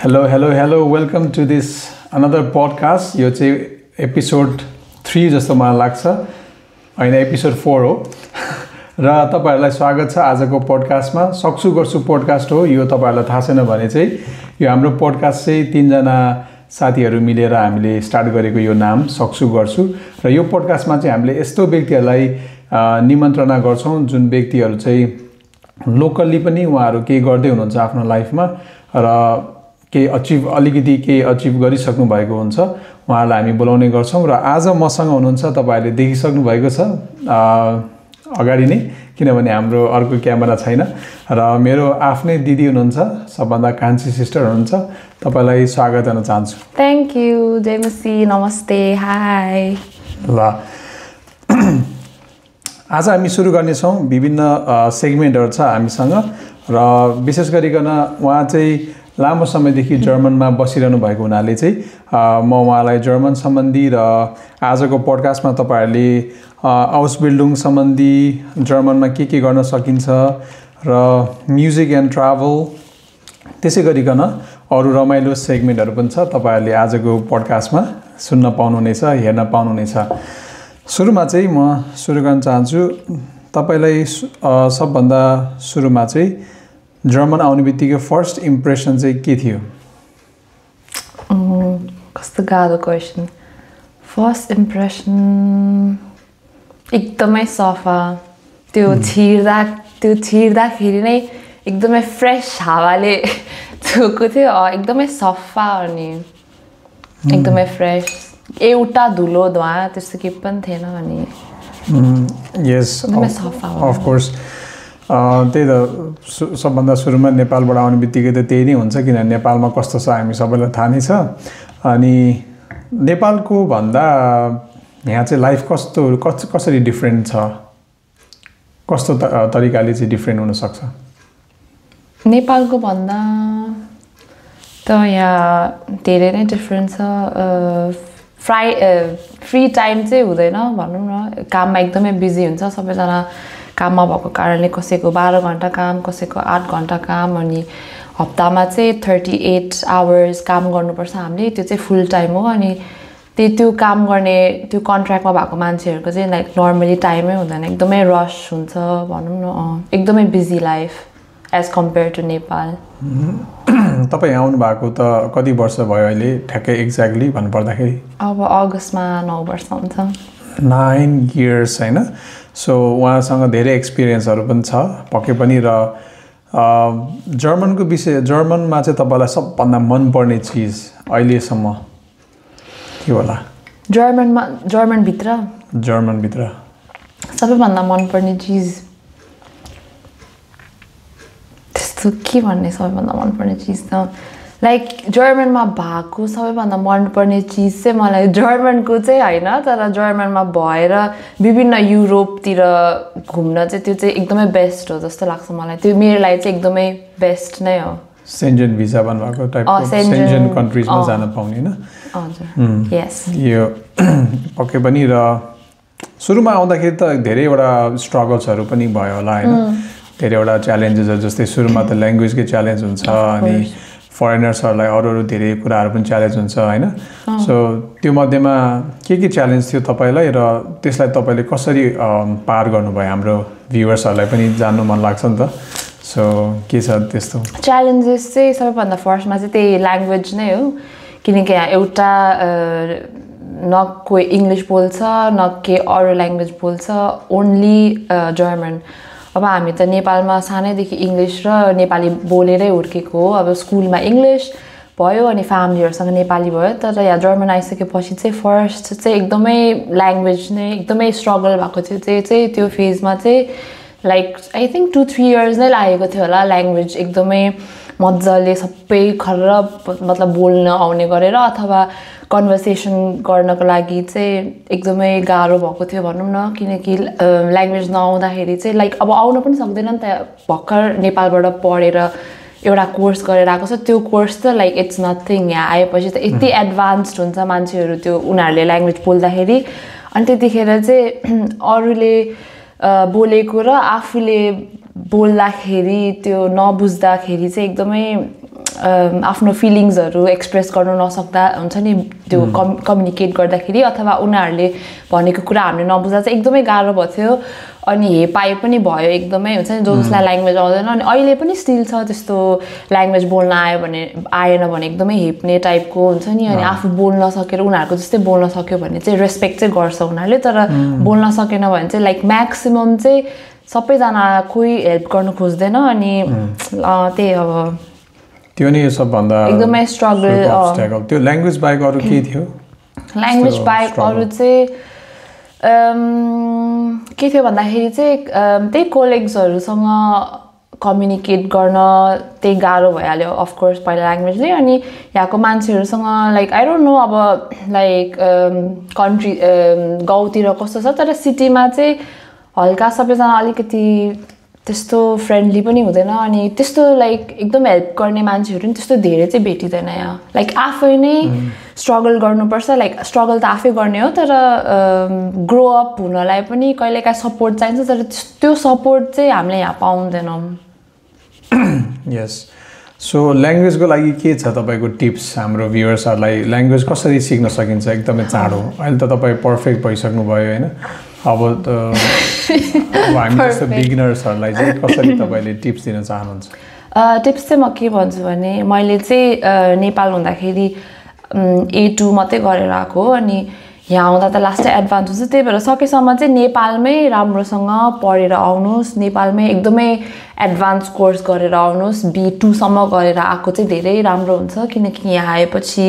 Hello. Welcome to this another podcast. यो चाहिँ episode 3 जस्तो मलाई लाग्छ हैन एपिसोड 4 हो र तपाईहरुलाई स्वागत छ आजको पोडकास्टमा सक्छु गर्छु पोडकास्ट हो यो तपाईहरुलाई थाहा छैन भने चाहिँ यो हाम्रो पोडकास्ट चाहिँ 3 जना साथीहरु मिलेर हामीले स्टार्ट गरेको यो नाम सक्छु गर्छु र यो पोडकास्टमा चाहिँ हामीले यस्तो व्यक्तिहरुलाई निमन्त्रणा गर्छौं जुन व्यक्तिहरु चाहिँ लोकली पनि उहाँहरु के गर्दै हुनुहुन्छ आफ्नो लाइफमा र के अचिभ गरिसक्नु भएको हुन्छ उहाँलाई हामी बोलाउने गर्छौं र आज मसँग हुनुहुन्छ तपाईहरुले देखिसक्नु भएको छ अगाडि नै किनभने हाम्रो अर्को क्यामेरा छैन र मेरो आफ्नै दिदी हुनुहुन्छ सबभन्दा कान्छी सिस्टर हुनुहुन्छ तपाईलाई स्वागत गर्न चाहन्छु थ्यांक यू जयमसी नमस्ते हाय ल आज हामी सुरु गर्ने छौं विभिन्न सेगमेन्टहरु छ हामीसँग र विशेष गरिकन उहाँ चाहिँ लामो समयदेखि जर्मनमा बसिरहनु भएको हुनाले चाहिँ म उहाँलाई जर्मन सम्बन्धी र आजको पोडकास्टमा तपाईहरुले हाउस बिल्डिङ सम्बन्धी जर्मनमा के गर्न सकिन्छ र म्युजिक एन्ड ट्राभल त्यसै गरिकन अरु रमाइलो सेगमेन्टहरु पनि छ तपाईहरुले आजको पोडकास्टमा सुन्न पाउनुहुनेछ हेर्न पाउनुहुनेछ सुरुमा चाहिँ म सुरु गर्न चाहन्छु तपाईलाई सबभन्दा सुरुमा चाहिँ जर्मन आउने बित्तिकै फर्स्ट इम्प्रेसन चाहिँ के थियो कस्तो गाह्रो क्वेशन फर्स्ट इम्प्रेसन एकदमै सफा त्यो छिर्दाखेरि नै एकदमै फ्रेश हावाले छुएको थियो एकदमै सफा अनि एकदमै फ्रेश एउटा धुलो धुवा त्यस्तो के पनि थिएन अनि यस एकदमै सफा अफ कोर्स त्यही त सबभन्दा सुरुमा नेपालबाट आउने बित्तिकै त त्यही नै हुन्छ किनभने नेपालमा कस्तो छ हामी सबैलाई थाहा नै छ अनि नेपालको भन्दा यहाँ चाहिँ लाइफ कसरी डिफरेन्ट छ कस्तो तरिकाले चाहिँ डिफरेन्ट हुन सक्छ नेपालको भन्दा त यहाँ धेरै नै डिफरेन्ट छ फ्री टाइम चाहिँ हुँदैन भनौँ न काममा एकदमै बिजी हुन्छ सबैजना काममा भएको कारणले कसैको 12 घण्टा काम कसैको 8 घण्टा काम अनि हप्तामा चाहिँ 38 आवर्स काम गर्नुपर्छ हामीले त्यो चाहिँ फुल टाइम हो अनि त्यो काम गर्ने त्यो कन्ट्र्याक्टमा भएको मान्छेहरुको चाहिँ लाइक नर्मली टाइमै हुँदैन एकदमै रश हुन्छ भनौँ न एकदमै busy life as compare to Nepal तपाई आउनु भएको त कति वर्ष भयो अहिले ठ्याक्कै एक्ज्याक्टली भन्नु पर्दाखेरि अब अगस्तमा 9 वर्ष हुन्छ 9 इयर्स हैन सो उहाँसँग धेरै एक्सपिरियन्सहरु पनि छ पक्कै पनि र जर्मनमा चाहिँ तपाईलाई सबभन्दा मन पर्ने चीज अहिलेसम्म के होला जर्मन भित्र सबैभन्दा मन पर्ने चीज त्यस्तो के भन्ने सबैभन्दा मन पर्ने चीज त लाइक जर्मनमा भएको सबैभन्दा मनपर्ने चिज चाहिँ मलाई जर्मनको चाहिँ हैन तर जर्मनमा भएर विभिन्न युरोपतिर घुम्न चाहिँ त्यो चाहिँ एकदमै बेस्ट हो जस्तो लाग्छ मलाई त्यो मेरो लागि चाहिँ एकदमै बेस्ट नै हो सेन्जन भिजा भन्नुभएको टाइपको सेन्जन कन्ट्रीजमा जान पाउने हैन हजुर यस यो पक्कै पनि र सुरुमा आउँदाखेरि त धेरैवटा स्ट्रगल्सहरु पनि भयो होला हैन धेरैवटा च्यालेन्जेसहरु जस्तै सुरुमा त ल्याङ्ग्वेजकै च्यालेन्ज हुन्छ अनि फरेनर्सहरुलाई अरु धेरै कुराहरु पनि च्यालेन्ज हुन्छ हैन सो त्यो मध्येमा के च्यालेन्ज थियो तपाईलाई र त्यसलाई तपाईले कसरी पार गर्नुभयो हाम्रो भ्युअर्सहरुलाई पनि जान्नु मन लाग्छ नि त सो के छ त्यस्तो च्यालेन्जेस चाहिँ सबैभन्दा फर्स्टमा चाहिँ त्यही ल्याङ्ग्वेज नै हो किनकि एउटा न कोही इंग्लिश बोल्छ न के अरु ल्याङ्ग्वेज बोल्छ ओन्ली जर्मन अब हामी त नेपालमा सानैदेखि इंग्लिश र नेपाली बोलेरै हुर्केको हो अब स्कुलमा इंग्लिश भयो अनि फ्यामिलीहरुसँग नेपाली भयो तर यहाँ जर्मन आइसकेपछि चाहिँ फर्स्ट चाहिँ एकदमै ल्याङ्ग्वेज नै एकदमै स्ट्रगल भएको थियो चाहिँ त्यो फेजमा चाहिँ लाइक आई थिंक 2-3 इयर्स नै लागेको थियो होला ल्याङ्ग्वेज एकदमै मज्जाले सबै खरब मतलब बोल्न आउने गरेर अथवा कन्भर्सेसन गर्नको लागि चाहिँ एकदमै गाह्रो भएको थियो भनौँ न किनकि ल्याङ्ग्वेज नआउँदाखेरि चाहिँ लाइक अब आउन पनि सक्दैन नि त भर्खर नेपालबाट पढेर एउटा कोर्स गरेर आएको छ त्यो कोर्स त लाइक इट्स नथिङ यहाँ आएपछि त यति एडभान्स्ड हुन्छ मान्छेहरु त्यो उनीहरुले ल्याङ्ग्वेज बोल्दाखेरि अनि त्यतिखेर चाहिँ अरूले बोलेको र आफूले बोल्दाखेरि त्यो नबुझ्दाखेरि चाहिँ एकदमै आफ्नो फिलिङ्सहरू एक्सप्रेस गर्नु नसक्दा हुन्छ नि त्यो कम्युनिकेट गर्दाखेरि अथवा उनीहरूले भनेको कुरा हामीले नबुझ्दा चाहिँ एकदमै गाह्रो भएको थियो अनि हेपाइ पनि भयो एकदमै हुन्छ नि जसलाई ल्याङ्ग्वेज आउँदैन अनि अहिले पनि स्टिल छ त्यस्तो ल्याङ्ग्वेज बोल्न आएन भने एकदमै हेप्ने टाइपको हुन्छ नि अनि आफू बोल्न सकेर उनीहरूको जस्तै बोल्न सक्यो भने चाहिँ रेस्पेक्ट चाहिँ गर्छ उनीहरूले तर बोल्न सकेन भने चाहिँ लाइक म्याक्सिमम चाहिँ सबैजना कोही हेल्प गर्न खोज्दैन अनि त्यही अब त्यो नि सबभन्दा एकदमै स्ट्रगल त्यो ल्याङ्ग्वेज बाहेक अरू के थियो ल्याङ्ग्वेज बाहेक अरू चाहिँ के थियो भन्दाखेरि चाहिँ त्यही कोलिग्सहरूसँग कम्युनिकेट गर्न त्यही गाह्रो भइहाल्यो अफकोर्स पहिला ल्याङ्ग्वेजले अनि यहाँको मान्छेहरूसँग लाइक आई डोन्ट नो अब लाइक कन्ट्री गाउँतिर कस्तो छ तर सिटीमा चाहिँ हल्का सबैजना अलिकति त्यस्तो फ्रेन्डली पनि हुँदैन अनि त्यस्तो लाइक एकदम हेल्प गर्ने मान्छेहरू पनि त्यस्तो धेरै चाहिँ भेटिँदैन यहाँ लाइक आफै नै स्ट्रगल गर्नुपर्छ लाइक स्ट्रगल त आफै गर्ने हो तर ग्रो अप हुनलाई पनि कहिलेकाहीँ सपोर्ट चाहिन्छ तर त्यो सपोर्ट चाहिँ हामीले यहाँ पाउँदैनौँ यस सो ल्याङ्ग्वेजको लागि के छ तपाईँको टिप्स हाम्रो भ्युअर्सहरूलाई ल्याङ्ग्वेज कसरी सिक्न सकिन्छ एकदमै चाँडो अहिले त तपाईँ पर्फेक्ट भइसक्नु भयो होइन अब हामी जस्तो बिगिनर्सहरूलाई चाहिँ कसरी तपाईँले टिप्स दिन चाहनुहुन्छ टिप्स चाहिँ म के भन्छु भने मैले चाहिँ नेपाल हुँदाखेरि A2 मात्रै गरेर आएको अनि यहाँ आउँदा त लास्ट एडभान्स हुन्छ त्यही भएर सकेसम्म चाहिँ नेपालमै राम्रोसँग पढेर आउनुहोस् नेपालमै एकदमै एडभान्स कोर्स गरेर आउनुहोस् B2सम्म गरेर आएको चाहिँ धेरै राम्रो हुन्छ किनकि यहाँ आएपछि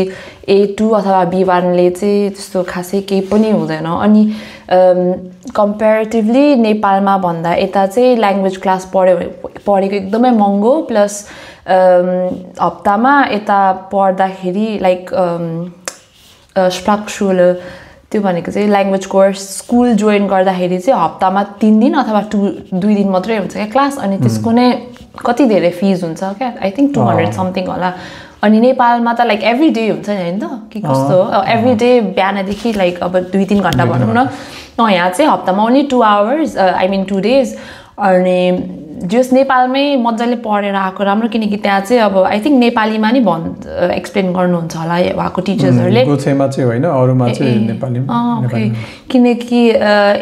A2 अथवा B1ले चाहिँ त्यस्तो खासै केही पनि हुँदैन अनि कम्पेरिटिभली नेपालमा भन्दा यता चाहिँ ल्याङ्ग्वेज क्लास पढेको एकदमै महँगो प्लस हप्तामा यता पढ्दाखेरि लाइक स्प्राक्सुल त्यो भनेको चाहिँ ल्याङ्ग्वेज कोर्स स्कुल जोइन गर्दाखेरि चाहिँ हप्तामा 3 दिन अथवा 2 दिन मात्रै हुन्छ क्या क्लास अनि त्यसको नै कति धेरै फिज हुन्छ क्या आई थिङ्क 200 समथिङ होला अनि नेपालमा त लाइक एभ्री डे हुन्छ नि होइन त कि कस्तो एभ्री डे बिहानदेखि लाइक अब 2-3 घन्टा भनौँ न यहाँ चाहिँ हप्तामा only 2 hours I mean 2 days अनि जस नेपालमै मजाले पढेर आएको राम्रो किनकि त्यहाँ चाहिँ अब आई थिङ्क नेपालीमा नि एक्सप्लेन गर्नुहुन्छ होला उहाँको टिचर्सहरूले चाहिँ होइन अरूमा चाहिँ नेपाली किनकि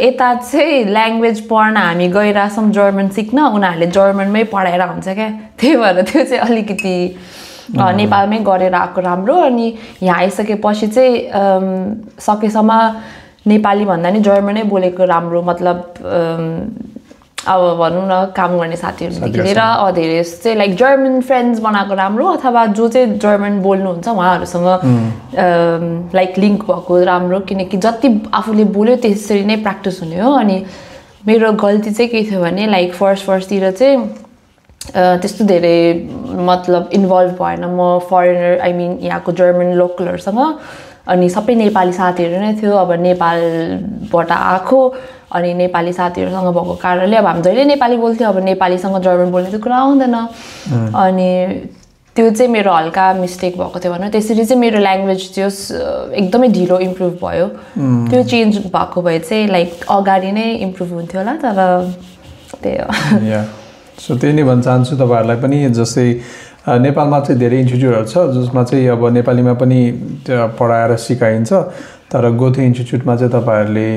यता चाहिँ ल्याङ्ग्वेज पढ्न हामी गइरहेछौँ जर्मन सिक्न उनीहरूले जर्मनमै पढाएर हुन्छ क्या त्यही भएर त्यो चाहिँ अलिकति नेपालमै गरेर आएको राम्रो अनि यहाँ आइसकेपछि चाहिँ सकेसम्म नेपाली भन्दा नि जर्मनै बोलेको राम्रो मतलब अब भनौँ न काम गर्ने साथीहरूदेखि लिएर धेरै चाहिँ लाइक जर्मन फ्रेन्ड्स बनाएको राम्रो अथवा जो चाहिँ जर्मन बोल्नुहुन्छ उहाँहरूसँग लाइक लिङ्क भएको राम्रो किनकि जति आफूले बोल्यो त्यसरी नै प्र्याक्टिस हुने हो अनि मेरो गल्ती चाहिँ के थियो भने लाइक फर्स्टतिर चाहिँ त्यस्तो धेरै मतलब इन्भल्भ भएन म फरेनर आई मिन यहाँको जर्मन लोकलहरूसँग अनि सबै नेपाली साथीहरू नै थियो अब नेपालबाट आएको अनि नेपाली साथीहरूसँग भएको कारणले अब हामी जहिले नेपाली बोल्थ्यो अब नेपालीसँग जर्मन बोल्ने चाहिँ कुरा आउँदैन अनि त्यो चाहिँ मेरो हल्का मिस्टेक भएको थियो भनौँ त्यसरी चाहिँ मेरो ल्याङ्ग्वेज त्यो एकदमै ढिलो इम्प्रुभ भयो त्यो चेन्ज भएको भए चाहिँ लाइक अगाडि नै इम्प्रुभ हुन्थ्यो होला तर त्यही हो सो त्यही नै भन्न चाहन्छु तपाईँहरूलाई पनि जस्तै नेपालमा चाहिँ धेरै इन्स्टिट्युटहरू छ जसमा चाहिँ अब नेपालीमा पनि पढाएर सिकाइन्छ तर गोथे इन्स्टिट्युटमा चाहिँ तपाईँहरूले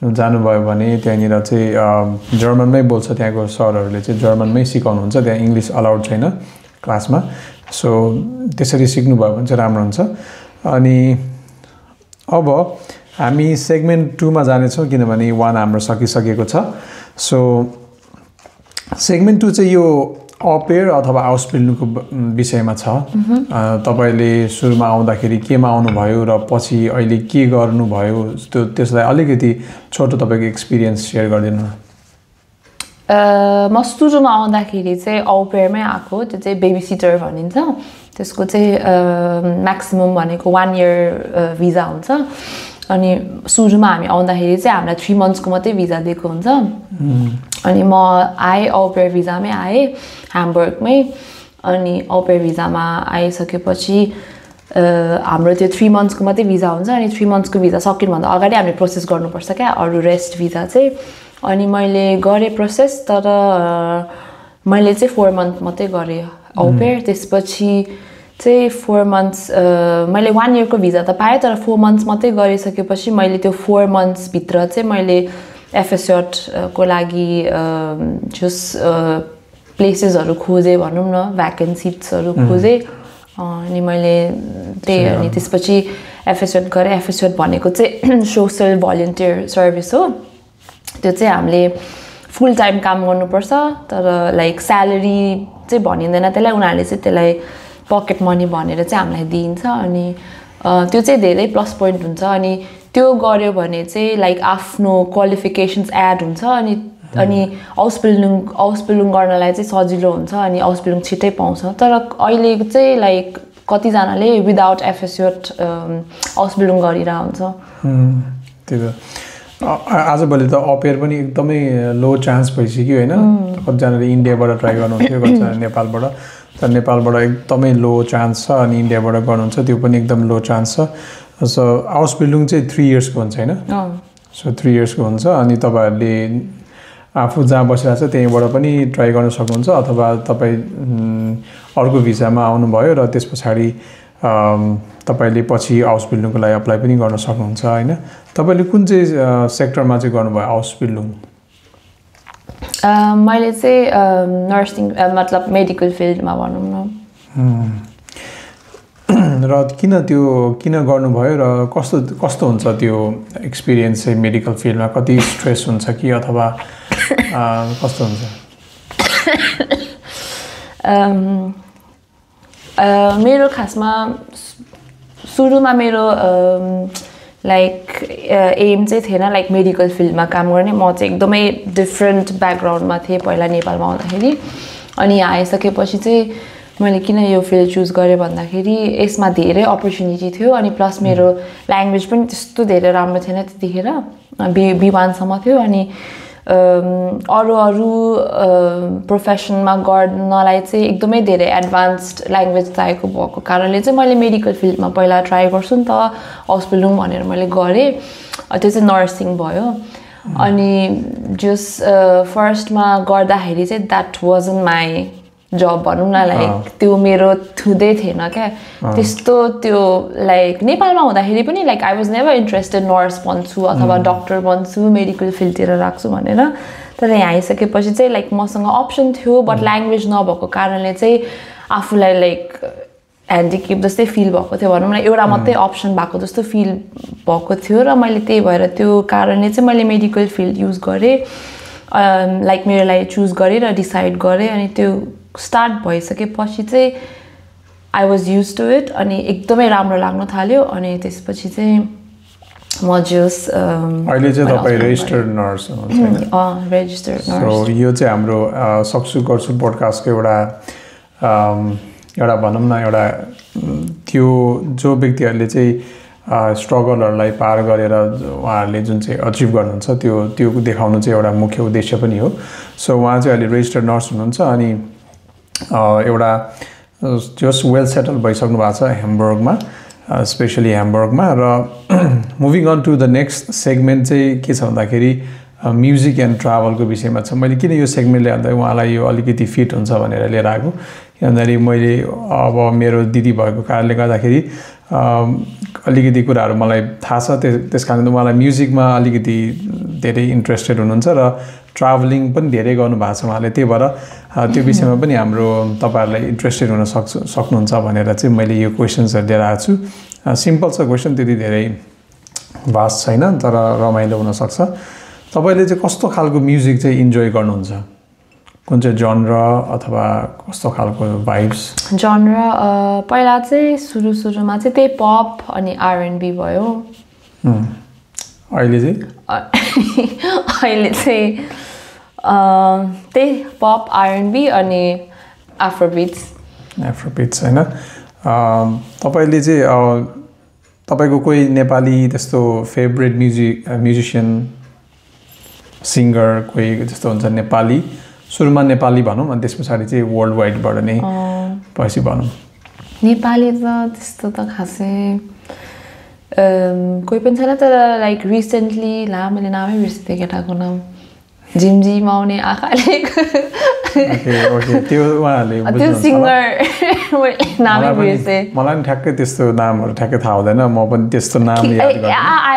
जानुभयो भने त्यहाँनिर चाहिँ जर्मनमै बोल्छ त्यहाँको सरहरूले चाहिँ जर्मनमै सिकाउनुहुन्छ त्यहाँ इङ्ग्लिस अलाउड छैन क्लासमा सो त्यसरी सिक्नुभयो भने चाहिँ राम्रो हुन्छ अनि अब हामी सेगमेन्ट 2 मा जानेछौँ किनभने 1 हाम्रो सकिसकेको छ सो सेगमेन्ट 2 चाहिँ यो अपेयर अथवा हाउस बिल्डिङको विषयमा छ तपाईँले सुरुमा आउँदाखेरि केमा आउनुभयो र पछि अहिले के गर्नुभयो त्यसलाई अलिकति छोटो तपाईँको एक्सपिरियन्स सेयर गरिदिनु न म सुरुमा आउँदाखेरि चाहिँ अपेयरमै आएको त्यो चाहिँ बेबी सिटर भनिन्छ त्यसको चाहिँ म्याक्सिमम भनेको 1 इयर भिजा हुन्छ अनि सुरुमा हामी आउँदाखेरि चाहिँ हामीलाई 3 मन्थ्सको मात्रै भिजा दिएको हुन्छ अनि म आएँ अपेयर भिजामै आएँ ह्याम्बर्गमै अनि अपेयर भिजामा आइसकेपछि हाम्रो त्यो 3 मन्थ्सको मात्रै भिजा हुन्छ अनि 3 मन्थ्सको भिजा सकिनुभन्दा अगाडि हामीले प्रोसेस गर्नुपर्छ क्या अरू रेस्ट भिजा चाहिँ अनि मैले गरेँ प्रोसेस तर मैले चाहिँ 4 मन्थ मात्रै गरेँ अउपेयर त्यसपछि चाहिँ 4 months मैले 1 year को भिजा त पाएँ तर 4 months मात्रै गरिसकेपछि मैले त्यो 4 months भित्र चाहिँ मैले FSOT को लागि जस प्लेसेसहरु खोजे भनौं न भ्याकेन्सीजहरु खोजे अनि मैले त्यही अनि त्यसपछि FSOT गरे FSOT भनेको चाहिँ सोशल भलन्टियर सर्भिस हो त्यो चाहिँ हामीले फुल टाइम काम गर्नुपर्छ तर लाइक स्यालेरी चाहिँ भनिँदैन त्यसलाई उनीहरूले चाहिँ त्यसलाई पकेट मनी भनेर चाहिँ हामीलाई दिन्छ अनि त्यो चाहिँ धेरै प्लस पोइन्ट हुन्छ अनि त्यो गर्यो भने चाहिँ लाइक आफ्नो क्वालिफिकेसन्स एड हुन्छ अनि हाउस बिल्डिङ गर्नलाई चाहिँ सजिलो हुन्छ अनि हाउस बिल्डिङ छिटै पाउँछ तर अहिले चाहिँ लाइक कतिजनाले विदाउट FSOT हाउस बिल्डिङ गरिरा हुन्छ त्यही त आजभोलि त अपेयर पनि एकदमै लो चान्स भइसक्यो हैन कतिजनाले इन्डियाबाट ट्राई गर्नुहुन्थ्यो कतिजना नेपालबाट तर नेपालबाट एकदमै लो चान्स छ अनि इन्डियाबाट गर्नुहुन्छ त्यो पनि एकदम लो चान्स छ सो हाउस बिल्डिङ चाहिँ 3 years को हुन्छ हैन सो 3 years को हुन्छ अनि तपाईहरुले आफू जहाँ बसिरहेछ त्यहीबाट पनि ट्राई गर्न सक्नुहुन्छ अथवा तपाई अर्को भिसामा आउनुभयो र त्यसपछि तपाईले पछि हाउस बिल्डिङको लागि अप्लाई पनि गर्न सक्नुहुन्छ हैन तपाईले कुन चाहिँ सेक्टरमा चाहिँ गर्नुभयो हाउस बिल्डिङ मैले चाहिँ नर्सिङ मतलब मेडिकल फिल्डमा भनौं न र किन गर्नुभयो र कस्तो हुन्छ त्यो एक्सपिरियन्स चाहिँ मेडिकल फिल्डमा कति स्ट्रेस हुन्छ कि अथवा कस्तो हुन्छ मेरो खासमा सुरुमा मेरो लाइक एम चाहिँ थिएन लाइक मेडिकल फिल्डमा काम गर्ने म चाहिँ एकदमै डिफरेन्ट ब्याकग्राउन्डमा थिएँ पहिला नेपालमा आउँदाखेरि अनि यहाँ आइसकेपछि चाहिँ मैले किन यो फिल्ड चुज गरेँ भन्दाखेरि यसमा धेरै अपर्च्युनिटी थियो अनि प्लस मेरो ल्याङ्ग्वेज पनि त्यस्तो धेरै राम्रो थिएन त्यतिखेर B1 सम्म थियो अनि अरू प्रोफेसनमा गर्नलाई चाहिँ एकदमै धेरै एडभान्स्ड ल्याङ्ग्वेज चाहिएको भएको कारणले चाहिँ मैले मेडिकल फिल्डमा पहिला ट्राई गर्छु नि त हाउस बिल्डिङ भनेर मैले गरेँ त्यो चाहिँ नर्सिङ भयो अनि जस फर्स्टमा गर्दाखेरि चाहिँ द्याट वाजन्ट माई जब भनौं न लाइक त्यो मेरो थुदै थिएन क्या त्यस्तो त्यो लाइक नेपालमा हुँदाखेरि पनि like I was never interested nurse बन्छु अथवा डाक्टर बन्छु मेडिकल फिल्डतिर राख्छु भनेर तर यहाँ आइसकेपछि चाहिँ लाइक मसँग अप्सन थियो बट ल्याङ्ग्वेज नभएको कारणले चाहिँ आफूलाई लाइक ह्यान्डिक्याप जस्तै फिल भएको थियो भनौं न एउटा मात्रै अप्सन भएको जस्तो फिल भएको थियो र मैले त्यही भएर त्यो कारणले चाहिँ मैले मेडिकल फिल्ड युज गरेँ लाइक मेरो लागि चुज गरेँ र डिसाइड गरेँ अनि त्यो स्टार्ट भइसकेपछि चाहिँ I was use to it अनि एकदमै राम्रो लाग्न थाल्यो अनि त्यसपछि चाहिँ म जस अहिले चाहिँ तपाई रेजिस्टर्ड नर्स हुनुहुन्छ हैन रेजिस्टर्ड नर्स सो यो चाहिँ हाम्रो सक्छु गर्छु पोडकास्टको एउटा भनौं न एउटा त्यो जो व्यक्तिहरुले चाहिँ स्ट्रगलहरुलाई पार गरेर उहाँहरुले जुन चाहिँ अचिभ गर्नुहुन्छ त्यो देखाउनु चाहिँ एउटा मुख्य उद्देश्य पनि हो सो उहाँ चाहिँ अहिले रेजिस्टर्ड नर्स हुनुहुन्छ अनि एउटा जस वेल सेटल भइसक्नु भएको छ ह्याम्बर्गमा स्पेशली ह्याम्बर्गमा र moving on to the next segment चाहिँ के छ भन्दाखेरि म्युजिक एन्ड ट्राभलको विषयमा छ मैले किन यो सेगमेन्ट ल्याउँदा उहाँलाई यो अलिकति फिट हुन्छ भनेर लिएर आएको किनभने मैले अब मेरो दिदी भएको कारणले गर्दाखेरि अलिकति कुराहरू मलाई थाहा छ त्यसकारण उहाँलाई म्युजिकमा अलिकति धेरै इन्ट्रेस्टेड हुनुहुन्छ र ट्राभलिङ पनि धेरै गर्नु भएको छ उहाँले त्यही भएर त्यो विषयमा पनि हाम्रो तपाईहरुलाई इन्ट्रेस्टेड हुन सक्नुहुन्छ भनेर चाहिँ मैले यो क्वेशन्सहरु लिएर आएको छु सिम्पल छ क्वेशन त्यति धेरै भास्ट छैन तर रमाइलो हुन सक्छ तपाईले चाहिँ कस्तो खालको म्युजिक चाहिँ इन्जोय गर्नुहुन्छ कुन चाहिँ जनर अथवा कस्तो खालको भाइब्स जनर पहिला चाहिँ सुरुमा चाहिँ त्यही पप अनि R&B भयो अहिले चाहिँ त्यही पप R&B अनि एफ्रोबिट्स हैन तपाईले चाहिँ तपाईको कोही नेपाली त्यस्तो फेभरेट म्युजिशियन सिंगर कोही जस्तो हुन्छ नेपाली सुरुमा नेपाली भनौं अनि त्यसपछि चाहिँ वर्ल्ड वाइडबाट नै पछि भनौं नेपाली त त्यस्तो त खासै कोही पनि छैन तर लाइक रिसेन्टली मैले नामै बिर्सिदिएँ केटाको नाम झिमझिमाउने आँखाले ओके त्यो उहाँहरूले त्यो सिङ्गर नामै बिर्सेँ मलाई पनि ठ्याक्कै त्यस्तो नामहरू ठ्याक्कै थाहा हुँदैन म पनि त्यस्तो नाम याद गर्छु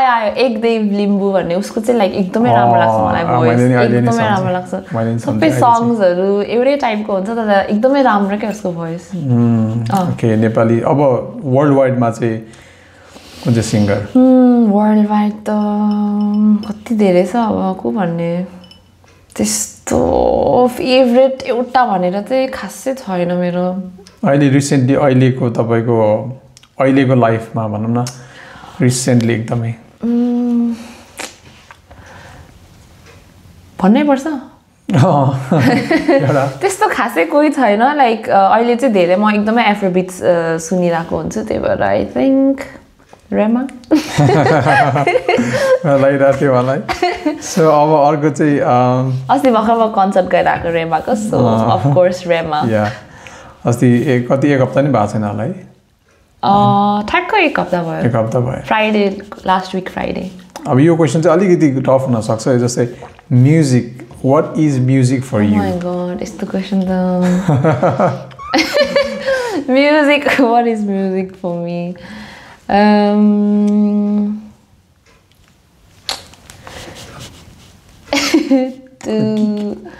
आयो एकदेव लिम्बू भन्ने उसको चाहिँ लाइक एकदमै राम्रो लाग्छ मलाई भोइस एकदमै राम्रो लाग्छ सबै सङ्ग्सहरू एउटै टाइपको हुन्छ तर एकदमै राम्रो क्या उसको भोइस ओके नेपाली अब वर्ल्ड वाइडमा चाहिँ कुन चाहिँ सिङ्गर वर्ल्ड वाइड त कति धेरै छ अब को भन्ने त्यस्तो फेभरेट एउटा भनेर चाहिँ खासै छैन मेरो अहिले रिसेन्टली अहिलेको तपाईँको अहिलेको लाइफमा भनौँ न रिसेन्टली एकदमै भन्नै पर्छ त्यस्तो खासै कोही छैन लाइक अहिले चाहिँ धेरै म एकदमै एफ्रोबिट्स सुनिरहेको हुन्छु त्यही भएर आई थिङ्क रेमा लगाइरहेको थियो मलाई सो अब अर्को चाहिँ अस्ति भर्खर म कन्सर्ट गइरहेको रेमाको सो अफकोर्स रेमा अस्ति एक हप्ता नि भएको छैन होला है ठ्याक्कै एक हप्ता भयो फ्राइडे लास्ट विक फ्राइडे अब यो क्वेसन चाहिँ अलिकति टफ हुनसक्छ जस्तै music what is music for you my god यस्तो क्वेसन त music what is music for me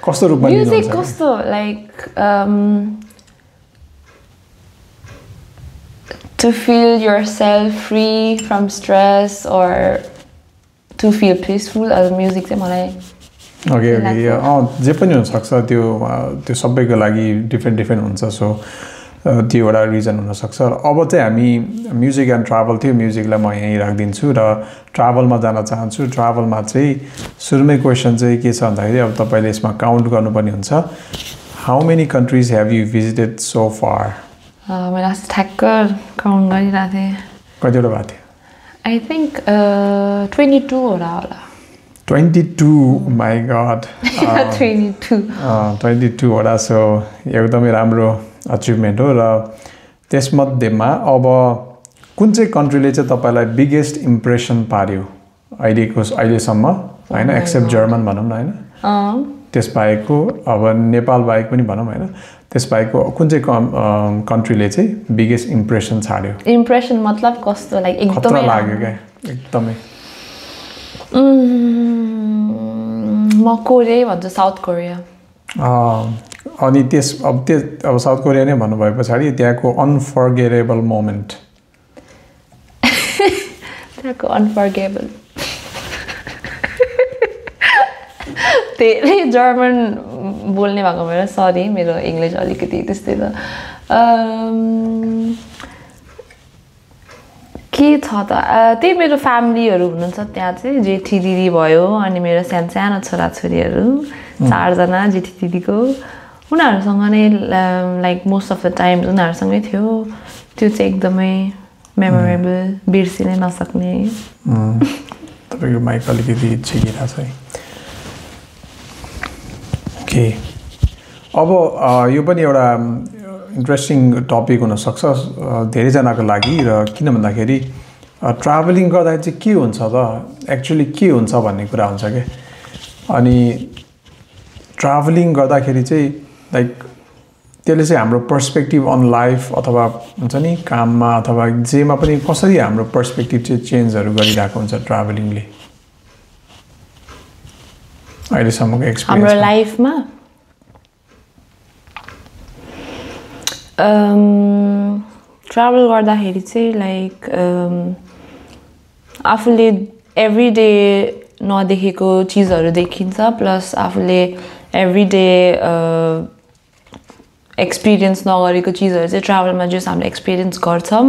कस्तो रूपमा म्युजिक कस्तो like to feel yourself free from stress or to feel peaceful as music चाहिँ मलाई ओके जे पनि हुनसक्छ त्यो सबैको लागि डिफ्रेन्ट हुन्छ सो त्यो एउटा रिजन हुनसक्छ अब चाहिँ हामी म्युजिक एन्ड ट्राभल थियो म्युजिकलाई म यहीँ राखिदिन्छु र ट्राभलमा जान चाहन्छु ट्राभलमा चाहिँ सुरुमै क्वेसन चाहिँ के छ भन्दाखेरि अब तपाईँले यसमा काउन्ट गर्नुपर्ने हुन्छ how many countries have you visited so far मैले अस्ति ठ्याक्क काउन्ट गरिरहेको थिएँ कतिवटा भएको थियो आई थिङ्क 22 होला 22 माई गड 22 वटा सो एकदमै राम्रो अचिभमेन्ट हो र त्यसमध्येमा अब कुन चाहिँ कन्ट्रीले चाहिँ तपाईँलाई बिगेस्ट इम्प्रेसन पार्यो अहिलेसम्म होइन एक्सेप्ट जर्मन भनौँ न होइन त्यसबाहेकको अब नेपाल बाहेक पनि भनौँ होइन त्यसबाहेकको कुन चाहिँ कन्ट्रीले चाहिँ बिगेस्ट इम्प्रेसन छाड्यो इम्प्रेसन मतलब कस्तो लाइक एकदमै लाग्यो क्या एकदमै म कोरिया भन्छु साउथ कोरिया अनि अब साउथ कोरिया नै भन्नुभए पछाडि त्यहाँको अनफर्गेटेबल मोमेन्ट त्यहाँको अनफर्गेबल धेरै जर्मन बोल्ने भएको भएर सरी मेरो इङ्ग्लिस अलिकति त्यस्तै त के छ त त्यही मेरो फ्यामिलीहरू हुनुहुन्छ त्यहाँ चाहिँ जेठी दिदी भयो अनि मेरो सानो छोराछोरीहरू 4 जना जेठी दिदीको उनीहरूसँग नै like most of the time उनीहरूसँगै थियो त्यो चाहिँ एकदमै मेमोरेबल बिर्सिनै नसक्ने तपाईँको माइक अलिकति छिकिरहेको छ है ओके अब यो पनि एउटा इन्ट्रेस्टिङ टपिक हुनसक्छ धेरैजनाको लागि र किन भन्दाखेरि ट्राभलिङ गर्दाखेरि चाहिँ के हुन्छ त एक्चुअली के हुन्छ भन्ने कुरा हुन्छ क्या अनि ट्राभलिङ गर्दाखेरि चाहिँ लाइक त्यसले चाहिँ हाम्रो पर्सपेक्टिभ अन लाइफ अथवा हुन्छ नि काममा अथवा जेमा पनि कसरी हाम्रो पर्सपेक्टिभ चाहिँ चेन्जहरू गरिरहेको हुन्छ ट्राभलिङले अहिलेसम्मको एक्सपिरियन्स हाम्रो लाइफमा ट्राभल गर्दाखेरि चाहिँ लाइक आफूले एभ्री डे नदेखेको चिजहरू देखिन्छ प्लस आफूले एभ्री डे एक्सपिरियन्स नगरेको चिजहरू चाहिँ ट्राभलमा जस हामीले एक्सपिरियन्स गर्छौँ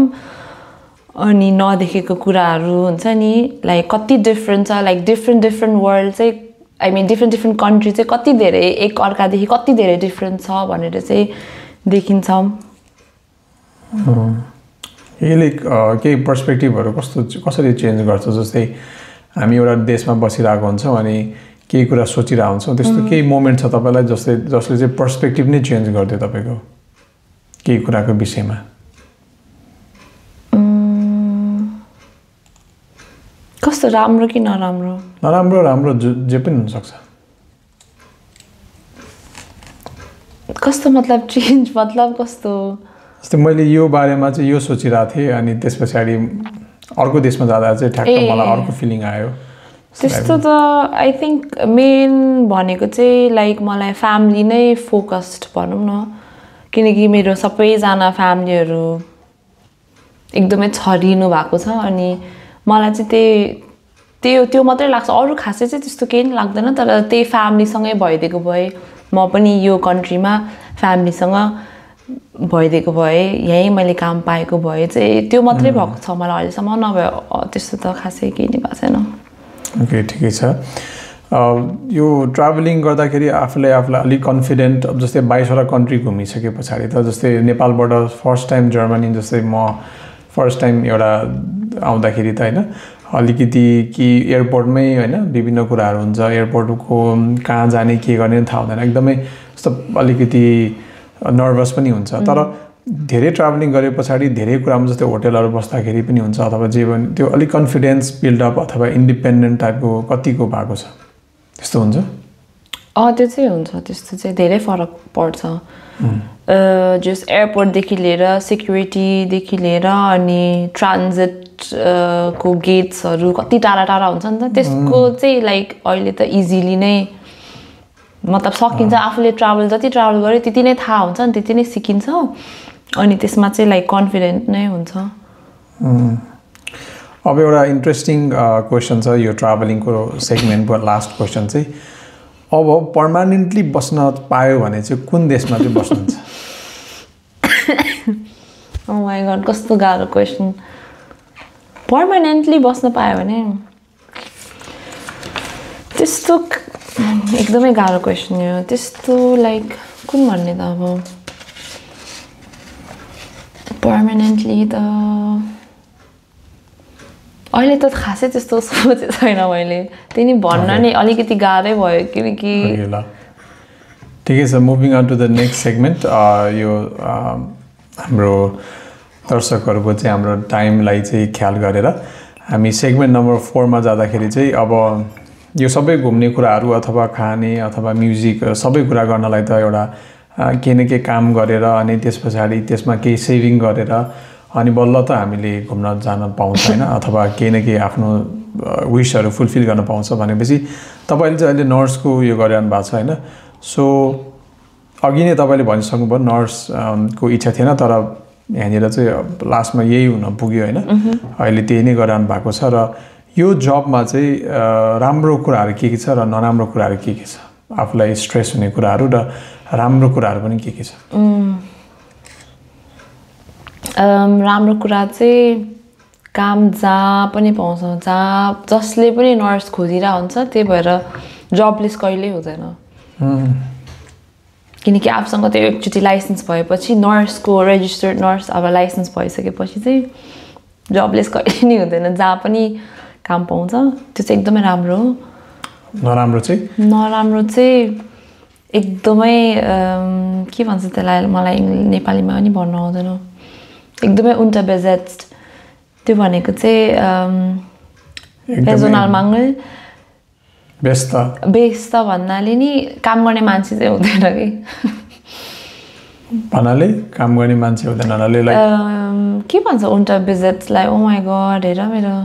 अनि नदेखेको कुराहरू हुन्छ नि लाइक कति डिफ्रेन्ट छ लाइक डिफ्रेन्ट वर्ल्ड चाहिँ आई मिन डिफ्रेन्ट कन्ट्री चाहिँ कति धेरै एक अर्कादेखि कति धेरै डिफ्रेन्ट छ भनेर चाहिँ देखिन्छौँ यसले केही पर्सपेक्टिभहरू कसरी चेन्ज गर्छ जस्तै हामी एउटा देशमा बसिरहेको हुन्छौँ अनि केही कुरा सोचिरहेको हुन्छौँ त्यस्तो केही मोमेन्ट छ तपाईँलाई जसले चाहिँ पर्सपेक्टिभ नै चेन्ज गरिदियो तपाईँको केही कुराको विषयमा कस्तो राम्रो कि नराम्रो राम्रो जे पनि हुनसक्छ कस्तो मतलब चेन्ज मतलब कस्तो जस्तै मैले यो बारेमा चाहिँ यो सोचिरहेको थिएँ अनि त्यसपछि अर्को देशमा जाँदा चाहिँ ठ्याक्क मलाई अर्को फिलिङ आयो त्यस्तो त आई थिङ्क मेन भनेको चाहिँ लाइक मलाई फ्यामिली नै फोकस्ड भनौँ न किनकि मेरो सबैजना फ्यामिलीहरू एकदमै छरिनु भएको छ अनि मलाई चाहिँ त्यो मात्रै लाग्छ अरू खासै चाहिँ त्यस्तो केही पनि लाग्दैन तर त्यही फ्यामिलीसँगै भइदिएको भए म पनि यो कन्ट्रीमा फ्यामिलीसँग भइदिएको भए यहीँ मैले काम पाएको भए चाहिँ त्यो मात्रै भएको छ मलाई अहिलेसम्म नभए त्यस्तो त खासै केही नै भएको छैन ओके ठिकै छ यो ट्राभलिङ गर्दाखेरि आफूलाई अलिक कन्फिडेन्ट अब जस्तै 22वटा कन्ट्री घुमिसके पछाडि त जस्तै नेपालबाट फर्स्ट टाइम जर्मनी जस्तै म फर्स्ट टाइम एउटा आउँदाखेरि त होइन अलिकति कि एयरपोर्टमै होइन विभिन्न कुराहरू हुन्छ एयरपोर्टको कहाँ जाने के गर्ने थाहा हुँदैन एकदमै जस्तो अलिकति नर्भस पनि हुन्छ तर धेरै ट्राभलिङ गरे पछाडि धेरै कुरामा जस्तै होटलहरू बस्दाखेरि पनि हुन्छ अथवा जे पनि त्यो अलिक कन्फिडेन्स बिल्डअप अथवा इन्डिपेन्डेन्ट टाइपको कतिको भएको छ त्यस्तो हुन्छ त्यो चाहिँ हुन्छ त्यस्तो चाहिँ धेरै फरक पर्छ जस एयरपोर्टदेखि लिएर सिक्युरिटीदेखि लिएर अनि ट्रान्जिट को गेट्सहरू कति टाढा टाढा हुन्छ नि त त्यसको चाहिँ लाइक अहिले त इजिली नै मतलब सकिन्छ आफूले जति ट्राभल गर्यो त्यति नै थाहा हुन्छ नि त्यति नै सिकिन्छ अनि त्यसमा चाहिँ लाइक कन्फिडेन्ट नै हुन्छ अब एउटा इन्ट्रेस्टिङ क्वेसन छ यो ट्राभलिङको सेगमेन्टको लास्ट क्वेसन चाहिँ अब पर्मानेन्टली बस्न पायो भने चाहिँ कुन देशमा चाहिँ बस्नुहुन्छ ओ माई गॉड कस्तो गाह्रो क्वेसन पर्मानेन्टली बस्न पायो भने त्यस्तो एकदमै गाह्रो क्वेसन यो त्यस्तो लाइक कुन भन्ने त अब पर्मानेन्टली त अहिले त खासै त्यस्तो सोचेको छैन मैले त्यही नि भन्न नै अलिकति गाह्रै भयो किनकि ठिकै छ moving on to the next segment यो हाम्रो दर्शकहरूको चाहिँ हाम्रो टाइमलाई चाहिँ ख्याल गरेर हामी सेगमेन्ट नम्बर 4 मा जाँदाखेरि चाहिँ अब यो सबै घुम्ने कुराहरू अथवा खाने अथवा म्युजिक सबै कुरा गर्नलाई त एउटा केही न केही काम गरेर अनि त्यस पछाडि त्यसमा केही सेभिङ गरेर अनि बल्ल त हामीले घुम्न जान पाउँछ हैन अथवा केही न केही आफ्नो विशहरू फुलफिल गर्न पाउँछ भनेपछि तपाईले चाहिँ अहिले नर्सको यो गरिरहनु भएको छ हैन सो अघि नै तपाईले भनिसक्नुभयो नर्स को इच्छा थिएन तर यहाँनिर चाहिँ लास्टमा यही हुन पुग्यो हैन अहिले त्यही नै गरिरहनु भएको छ र यो जबमा चाहिँ राम्रो कुराहरू के छ र नराम्रो कुराहरू के छ आफूलाई स्ट्रेस हुने कुराहरू र राम्रो कुराहरू पनि के छ राम्रो कुरा चाहिँ काम जहाँ पनि पाउँछ जहाँ जसले पनि नर्स खोजिरा हुन्छ त्यही भएर जबलेस कहिल्यै हुँदैन किनकि आफूसँग त्यो एकचोटि लाइसेन्स भएपछि नर्सको रेजिस्टर्ड नर्स अब लाइसेन्स भइसकेपछि चाहिँ जबलेस कहिले नै हुँदैन जहाँ पनि काम पाउँछ त्यो चाहिँ एकदमै राम्रो हो नराम्रो चाहिँ एकदमै के भन्छ त्यसलाई मलाई नेपालीमा पनि भन्न आउँदैन एकदमै उल्टा बेजेट्स त्यो भनेको चाहिँ पेजोनल माङ्गल व्यस्त भन्नाले नि काम गर्ने मान्छे चाहिँ हुँदैन कि भन्नाले काम गर्ने मान्छे हुँदैन के भन्छ उल्टा बेजेट्सलाई ओ माई गॉड हेर मेरो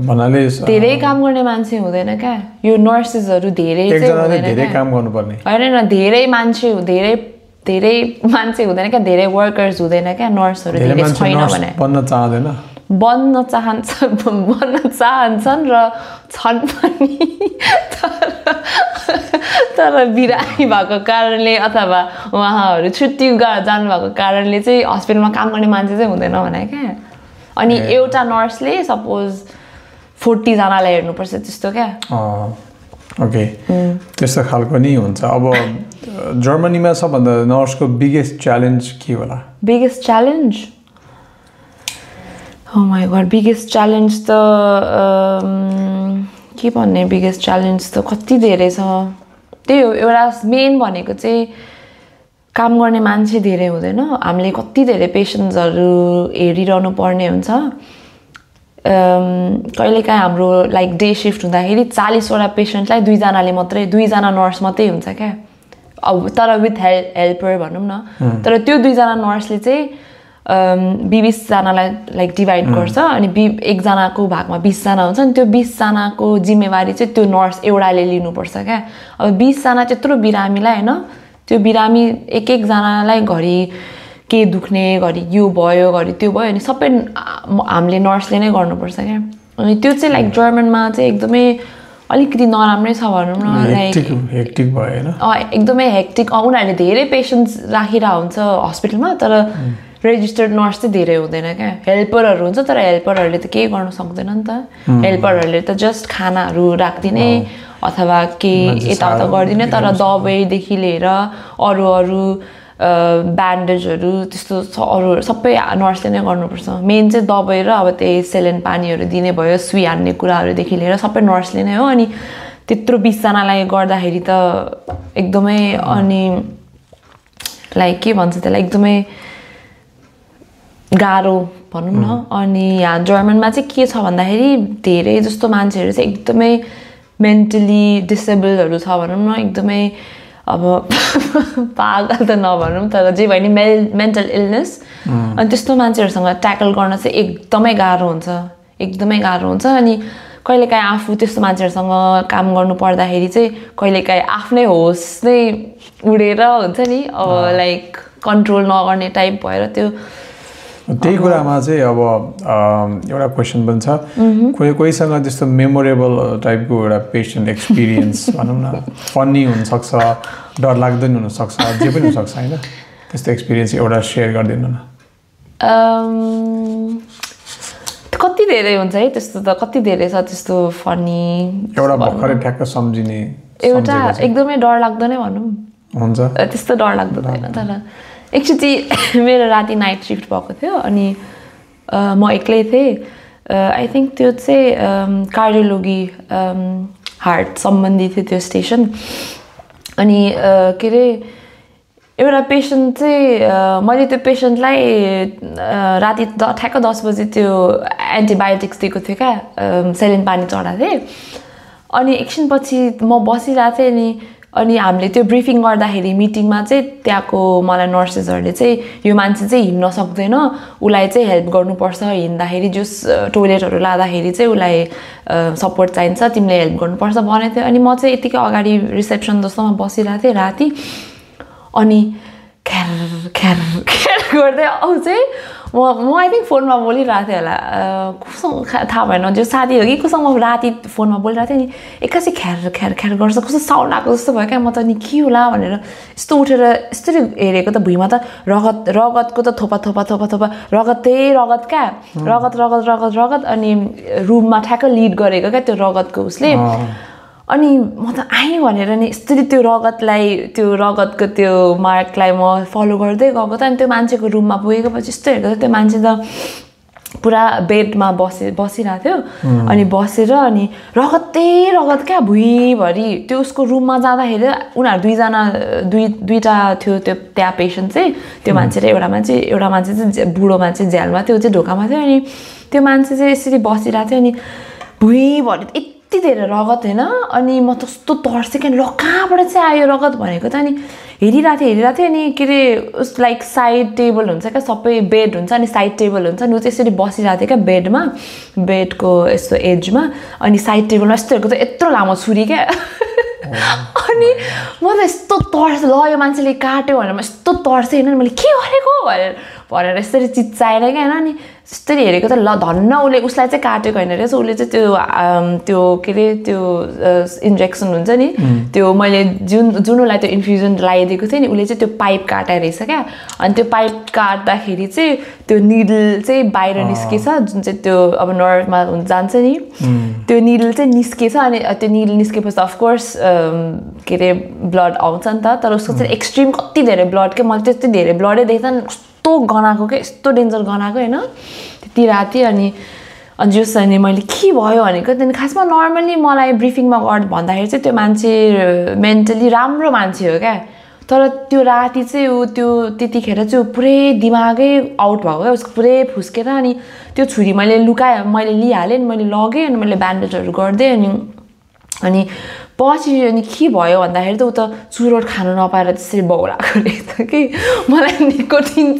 भन्नाले धेरै काम गर्ने मान्छे हुँदैन क्या यो नर्सेसहरू धेरै काम गर्नुपर्ने हैन धेरै मान्छे हुँदैन क्या धेरै वर्कर्स हुँदैन क्या नर्सहरू धेरै छैन भने बन्न चाहन्छन् र छन् पनि तर बिरामी भएको कारणले अथवा उहाँहरू छुट्टी जानु भएको कारणले चाहिँ हस्पिटलमा काम गर्ने मान्छे चाहिँ हुँदैन भने क्या अनि एउटा नर्सले सपोज 40 जनालाई हेर्नुपर्छ त्यस्तो क्या ओके त्यस्तो खालको नि हुन्छ अब जर्मनीमा सबभन्दा नर्सको बिगेस्ट च्यालेन्ज के होला biggest challenge oh my god biggest challenge त के भन्ने बिगेस्ट च्यालेन्ज त कति धेरै छ त्यही हो एउटा मेन भनेको चाहिँ काम गर्ने मान्छे धेरै हुँदैन हामीले कति धेरै पेशेन्ट्सहरू हेरिरहनु पर्ने हुन्छ कहिलेकाहीँ हाम्रो लाइक डे शिफ्ट हुँदाखेरि 40 वटा पेशेन्टलाई 2 जनाले मात्रै 2 जना नर्स मात्रै हुन्छ क्या अब तर विथ हेल्पर भनौँ न तर त्यो दुईजना नर्सले चाहिँ 20 जनालाई लाइक डिभाइड गर्छ अनि एकजनाको भागमा 20 जना हुन्छ अनि त्यो 20 जनाको जिम्मेवारी चाहिँ त्यो नर्स एउटाले लिनुपर्छ क्या अब 20 जना त्यत्रो बिरामीलाई हैन त्यो बिरामी एक जनालाई घरि के दुख्ने घरि यो भयो घरि त्यो भयो अनि सबै हामीले नर्सले नै गर्नुपर्छ क्या अनि त्यो चाहिँ लाइक जर्मनमा चाहिँ एकदमै अलिकति नराम्रै छ भनौँ न लाइक हेक्टिक भयो हैन एकदमै हेक्टिक उनीहरूले धेरै पेशेन्ट्स राखिरहेको हुन्छ हस्पिटलमा तर रेजिस्टर्ड नर्स चाहिँ धेरै हुँदैन क्या हेल्परहरू हुन्छ तर हेल्परहरूले त केही गर्न सक्दैन नि त हेल्परहरूले त जस्ट खानाहरू राखिदिने अथवा के यताउता गरिदिने तर दबाईदेखि लिएर अरू ब्यान्डेजहरू त्यस्तो अरू सबै नर्सले नै गर्नुपर्छ मेन चाहिँ दबाई र अब त्यही सेलेन पानीहरू दिने भयो सुई हान्ने कुराहरूदेखि लिएर सबै नर्सले नै हो अनि त्यत्रो 20 जनालाई गर्दाखेरि त एकदमै अनि लाइक के भन्छ त्यसलाई एकदमै गाह्रो भनौँ न अनि यहाँ जर्मनमा चाहिँ के छ भन्दाखेरि धेरै जस्तो मान्छेहरू चाहिँ एकदमै मेन्टली डिसेबलहरू छ भनौँ न एकदमै अब पागल त नभनौँ तर जे भयो नि मेन्टल इलनेस अनि त्यस्तो मान्छेहरूसँग ट्याकल गर्न चाहिँ एकदमै गाह्रो हुन्छ अनि कहिलेकाहीँ आफू त्यस्तो मान्छेहरूसँग काम गर्नु पर्दाखेरि चाहिँ कहिलेकाहीँ आफ्नै होस नै उडेर हुन्छ नि अब लाइक कन्ट्रोल नगर्ने टाइप भएर त्यो त्यही कुरामा चाहिँ अब एउटा क्वेसन पनि छ कोहीसँग त्यस्तो मेमोरेबल टाइपको एउटा पेसेन्ट एक्सपिरियन्स भनौँ न फन्नी हुनसक्छ डरलाग्दो नि हुनसक्छ जे पनि हुनसक्छ होइन त्यस्तो एक्सपिरियन्स एउटा सेयर गरिदिनु न कति धेरै हुन्छ है त्यस्तो त कति धेरै छ त्यस्तो फनी एउटा भर्खरै ठ्याक्क सम्झिने एउटा एकदमै डरलाग्दो नै भनौँ हुन्छ त्यस्तो डरलाग्दो त होइन तर एकचोटि मेरो राति नाइट सिफ्ट भएको थियो अनि म एक्लै थिएँ आई थिङ्क त्यो चाहिँ कार्डियोलोगी हार्ट सम्बन्धी थियो त्यो स्टेसन अनि के अरे एउटा पेसेन्ट चाहिँ मैले त्यो पेसेन्टलाई राति ठ्याक्क 10 बजी त्यो एन्टिबायोटिक्स दिएको थियो क्या सेलिन पानी चढाएको थिएँ अनि एकछिनपछि म बसिरहेको थिएँ अनि हामीले त्यो ब्रिफिङ गर्दाखेरि मिटिङमा चाहिँ त्यहाँको मलाई नर्सेसहरूले चाहिँ यो मान्छे चाहिँ हिँड्न सक्दैन उसलाई चाहिँ हेल्प गर्नुपर्छ हिँड्दाखेरि जस टोइलेटहरू लाँदाखेरि चाहिँ उसलाई सपोर्ट चाहिन्छ तिमीले हेल्प गर्नुपर्छ भनेको थियो अनि म चाहिँ यतिकै अगाडि रिसेप्सन जस्तोमा बसिरहेको थिएँ राति अनि ख्यार गर्दै आउँछ म आई थिङ्क फोनमा बोलिरहेको थिएँ होला कोसँग थाहा भएन जो साथी हो कि कोसँग म राति फोनमा बोलिरहेको थिएँ नि एक्कासी ख्यार गर्छ कस्तो साउन्ड आएको जस्तो भयो क्या म त नि के होला भनेर यस्तो उठेर यस्तरी हेरेको त भुइँमा त रगतको त थोपा रगत क्या रगत अनि रुममा ठ्याक्क लिड गरेको क्या त्यो रगतको उसले अनि म त आएँ भनेर नि यस्तरी त्यो रगतको त्यो मार्कलाई म फलो गर्दै गएको त अनि त्यो मान्छेको रुममा पुगेपछि यस्तो हेरेको त्यो मान्छे त पुरा बेडमा बसिरहेको थियो अनि बसेर अनि रगत क्या भुइँभरि त्यो उसको रुममा जाँदाखेरि उनीहरू दुईटा थियो त्यो त्यहाँ पेसेन्ट चाहिँ त्यो मान्छे र एउटा मान्छे चाहिँ बुढो मान्छे झ्यालमा त्यो चाहिँ ढोकामा थियो अनि त्यो मान्छे चाहिँ यसरी बसिरहेको थियो अनि भुइँभरि यति धेरै रगत होइन अनि म त कस्तो तर्सेँ कि कहाँबाट चाहिँ आयो रगत भनेको त अनि हेरिरहेको थिएँ अनि के अरे उस लाइक साइड टेबल हुन्छ क्या सबै बेड हुन्छ अनि साइड टेबल हुन्छ अनि ऊ चाहिँ यसरी बसिरहेको थियो क्या बेडमा बेडको यस्तो एजमा अनि साइड टेबलमा यस्तो हेरेको त यत्रो लामो छुरी क्या अनि म त यस्तो तर्सेँ ल यो मान्छेले काट्यो भनेर म यस्तो तर्सेँ होइन मैले के गरेको भनेर यसरी चिच्चाएर क्या होइन अनि यस्तरी हेरेको त ल धन्न उसलाई चाहिँ काटेको होइन रहेछ उसले चाहिँ त्यो के अरे त्यो इन्जेक्सन हुन्छ नि त्यो मैले जुन उसलाई त्यो इन्फ्युजन लगाइदिएको थिएँ नि उसले चाहिँ त्यो पाइप काटेर रहेछ क्या अनि त्यो पाइप काट्दाखेरि चाहिँ त्यो निडल चाहिँ बाहिर निस्केछ जुन चाहिँ त्यो अब नर्भमा जान्छ नि त्यो निडल चाहिँ निस्केछ अनि त्यो निडल निस्केपछि अफकोर्स के अरे ब्लड आउँछ नि त तर उसको चाहिँ एक्सट्रिम कति धेरै ब्लड के मैले त्यति धेरै ब्लडै देख्छ नि कस्तो गनाएको क्या यस्तो डेन्जर गनाएको होइन त्यति राति अनि जुस अनि मैले के भयो भनेको त्यहाँदेखि खासमा नर्मली मलाई ब्रिफिङमा भन्दाखेरि चाहिँ त्यो मान्छे मेन्टली राम्रो मान्छे हो क्या तर त्यो राति चाहिँ ऊ त्यो त्यतिखेर चाहिँ पुरै दिमागै आउट भएको क्या उसको पुरै फुस्केर अनि त्यो छुरी मैले लिइहालेँ नि मैले लगेँ अनि मैले ब्यान्डेजहरू गरिदिएँ अनि पछि अनि के भयो भन्दाखेरि त ऊ त चुरोट खानु नपाएर त्यसरी बौलाएको रहेछ कि मलाई निकोटिन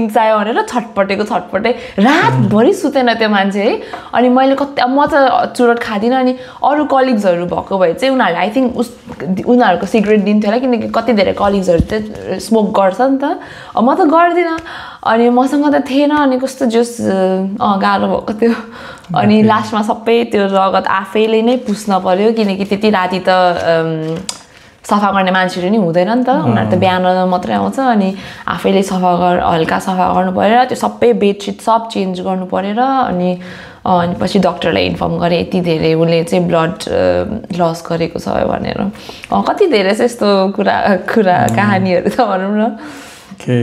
चाहियो भनेर छटपटे रातभरि सुतेन त्यो मान्छे है अनि मैले म त चुरोट खादिनँ अनि अरू कलिग्सहरू भएको भए चाहिँ उनीहरूले आई थिङ्क उनीहरूको सिगरेट दिन्थ्यो होला किनकि कति धेरै कलिग्सहरू चाहिँ स्मोक गर्छ नि त म त गर्दिनँ अनि मसँग त थिएन अनि कस्तो जोस गाह्रो भएको थियो अनि लास्टमा सबै त्यो रगत आफैले नै पुस्न पर्यो किनकि त्यति राति त सफा गर्ने मान्छेहरू नि हुँदैन नि त उनीहरू त बिहान मात्रै आउँछ अनि आफैले हल्का सफा गर्नु परेर त्यो सबै बेडसिट सब चेन्ज गर्नु परेर अनि पछि डक्टरलाई इन्फर्म गरेँ यति धेरै उसले चाहिँ ब्लड लस गरेको छ भनेर कति धेरै चाहिँ यस्तो कुरा कहानीहरू छ भनौँ न ओके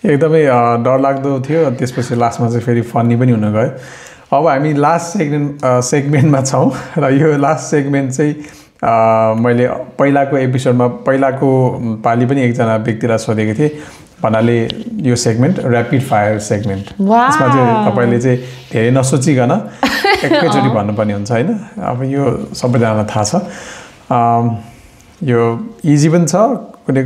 एकदमै डरलाग्दो थियो त्यसपछि लास्टमा चाहिँ फेरि फन्नी पनि हुन गयो अब हामी लास्ट सेगमेन्टमा छौँ र यो लास्ट सेगमेन्ट चाहिँ मैले पहिलाको एपिसोडमा पहिलाको पालि पनि एकजना व्यक्तिलाई सोधेको थिएँ भन्नाले यो सेगमेन्ट ऱ्यापिड फायर सेगमेन्ट यसमा चाहिँ तपाईँले चाहिँ धेरै नसोचिकन एकैचोटि भन्नुपर्ने हुन्छ होइन अब यो सबैजनालाई थाहा छ यो इजी पनि छ कुनै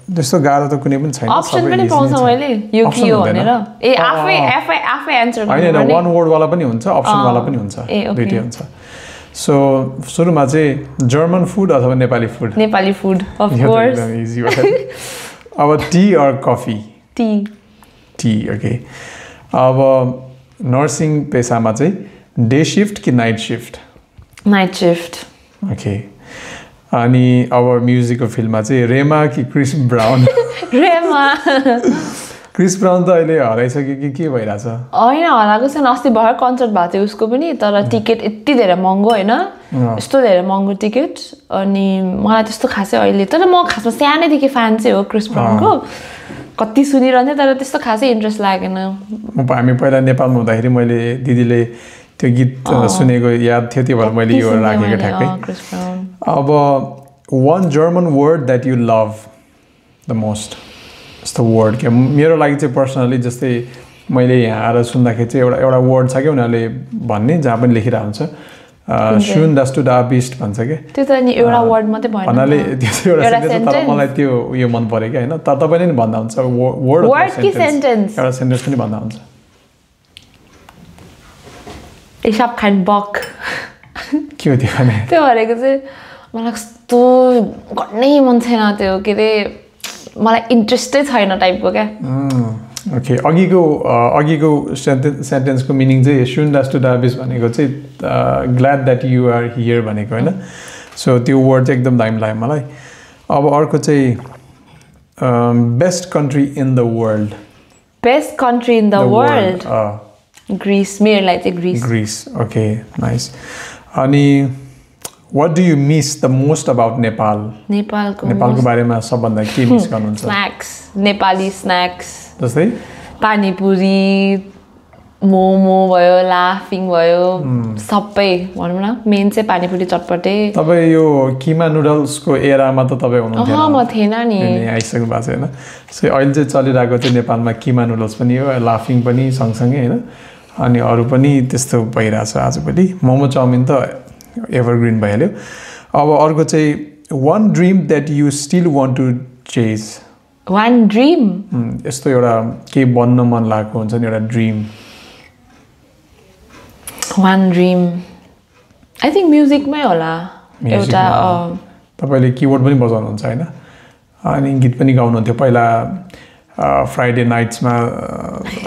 त्यस्तो गाह्रो त कुनै पनि छैन अप्सन पनि पाउँछ मैले यो के हो भनेर ए आफै एन्सर होइन वन वर्डवाला पनि हुन्छ अप्सनवाला पनि हुन्छ दुईटै हुन्छ सो सुरुमा चाहिँ जर्मन फुड अथवा Nepali food of course easy अब tea or coffee tea okay अब नर्सिङ पेसामा चाहिँ डे शिफ्ट कि नाइट शिफ्ट ओके अनि अब म्युजिकको फिल्डमा चाहिँ रेमा कि क्रिस ब्राउन क्रिस ब्राउन त अहिले हराइसक्यो कि के भइरहेछ होइन हराएको छैन अस्ति भर्खर कन्सर्ट भएको थियो उसको पनि तर टिकट यति धेरै महँगो होइन यस्तो धेरै महँगो टिकट अनि मलाई त्यस्तो खासै अहिले तर म खासमा सानैदेखि फ्यान चाहिँ हो क्रिस ब्राउनको कति सुनिरहन्थेँ तर त्यस्तो खासै इन्ट्रेस्ट लागेन हामी पहिला नेपालमा हुँदाखेरि मैले दिदीले त्यो गीत सुनेको याद थियो त्यो भएर मैले यो राखेको ठ्याक्कै अब one German word that you love the most यस्तो वर्ड क्या मेरो लागि चाहिँ पर्सनली जस्तै मैले यहाँ आएर सुन्दाखेरि चाहिँ एउटा वर्ड छ क्या उनीहरूले भन्ने जहाँ पनि लेखिरहेको हुन्छ सुन दास टु डा बिस्ट भन्छ क्या त्यो त नि एउटा वर्ड मात्रै भएन भन्नाले त्यो चाहिँ एउटा सेन्टेन्स तर मलाई त्यो उयो मन पऱ्यो क्या होइन तपाईँले नि भन्दा हुन्छ वर्ड कि सेन्टेन्स एउटा सेन्टेन्स पनि भन्दा हुन्छ इसाब खान बक के हो त्यो भने त्यो भनेको चाहिँ मलाई कस्तो गर्नै मन छैन त्यो के अरे मलाई इन्ट्रेस्टै छैन टाइपको क्या ओके अघिको सेन्टेन्सको मिनिङ चाहिँ सुन दास टु डाबिस भनेको चाहिँ glad that you are here भनेको होइन सो त्यो वर्ड चाहिँ एकदम दामी लाग्यो मलाई अब अर्को चाहिँ best country in the world Greece मेरोलाई चाहिँ ग्रिस ओके नाइस अनि What do you miss the most about Nepal? नेपालको बारेमा सबभन्दा के मिस गर्नुहुन्छ? स्न्याक्स नेपाली स्न्याक्स जस्तै पानीपुरी मोमो भयो लाफिङ भयो सबै भनौँ न मेन चाहिँ पानीपुरी चटपटे तपाईँ यो किमा नुडल्सको एरामा त तपाईँ हुनुहुन्थेन म थिएन नि आइसक्नु भएको छ होइन सो अहिले चाहिँ चलिरहेको चाहिँ नेपालमा किमा नुडल्स पनि हो लाफिङ पनि सँगसँगै होइन अनि अरू पनि त्यस्तो भइरहेछ आजभोलि मोमो चाउमिन त एभरग्रिन भइहाल्यो अब अर्को चाहिँ one dream that you still want to chase one dream यस्तो एउटा केही बन्न मन लागेको हुन्छ नि एउटा dream one dream I think म्युजिकमै होला एउटा तपाईँले किबोर्ड पनि बजाउनुहुन्छ होइन अनि गीत पनि गाउनुहुन्थ्यो पहिला फ्राइडे नाइट्समा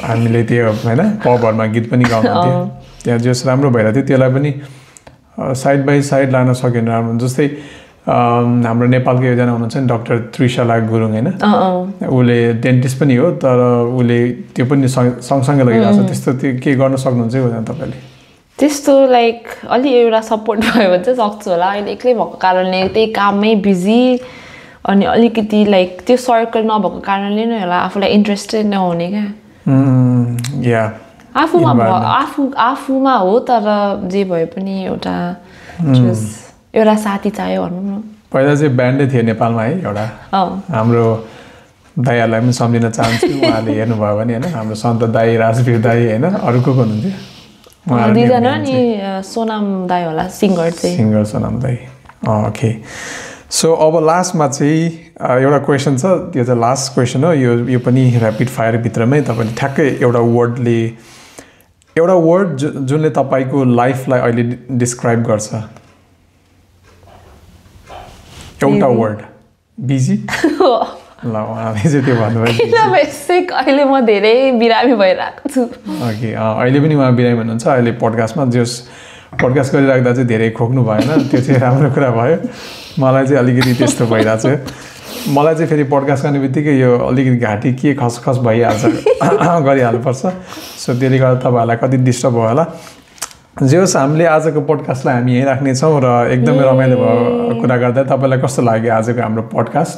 हामीले त्यो होइन पबहरूमा गीत पनि गाउनुहुन्थ्यो त्यहाँ जस राम्रो भइरहेको थियो त्यसलाई पनि साइड बाई साइड लान सकेन राम्रो जस्तै हाम्रो नेपालको एकजना हुनुहुन्छ नि डाक्टर त्रिशला गुरुङ होइन उसले डेन्टिस्ट पनि हो तर उसले त्यो पनि सँगसँगै लगिरहेको छ त्यस्तो त्यो के गर्न सक्नुहुन्छ हुँदैन तपाईँले त्यस्तो लाइक अलि एउटा सपोर्ट भयो भने चाहिँ सक्छु होला अहिले एक्लै भएको कारणले त्यही काममै बिजी अनि अलिकति लाइक त्यो सर्कल नभएको कारणले नै होला आफूलाई इन्ट्रेस्टेड नहुने क्या आफूमा हो तर जे भए पनि एउटा साथी चाहियो भनौँ न पहिला चाहिँ ब्यान्डै थियो नेपालमा है एउटा हाम्रो दाईहरूलाई पनि सम्झिन चाहन्छु उहाँले हेर्नुभयो भने होइन हाम्रो सन्त दाई राजवीर दाई होइन अरू को हुनुहुन्थ्यो दुईजना नि सोनाम दाई होला सिङ्गर सोनाम दाई ओके सो अब लास्टमा चाहिँ एउटा क्वेसन छ त्यो चाहिँ लास्ट क्वेसन हो यो पनि ऱ्यापिड फायर भित्रमै तपाईँले ठ्याक्कै एउटा वर्ड जुनले तपाईँको लाइफलाई अहिले डिस्क्राइब गर्छ एउटा वर्ड बिजी ल उहाँले चाहिँ त्यो भन्नुभयो अहिले म धेरै बिरामी भइरहेको छु ओके अहिले पनि उहाँ बिरामी हुनुहुन्छ अहिले पोडकास्टमा पोडकास्ट गरिराख्दा चाहिँ धेरै खोक्नु भएन त्यो चाहिँ राम्रो कुरा भयो मलाई चाहिँ अलिकति त्यस्तो भइरहेको छ मलाई चाहिँ फेरि पोडकास्ट गर्ने बित्तिकै यो अलिकति घाँटी के खसखस भइहाल्छ गरिहाल्नुपर्छ सो त्यसले गर्दा तपाईँहरूलाई कति डिस्टर्ब भयो होला जे होस् हामीले आजको पोडकास्टलाई हामी यहीँ राख्नेछौँ र एकदमै रमाइलो भयो कुरा गर्दा तपाईँलाई कस्तो लाग्यो आजको हाम्रो पोडकास्ट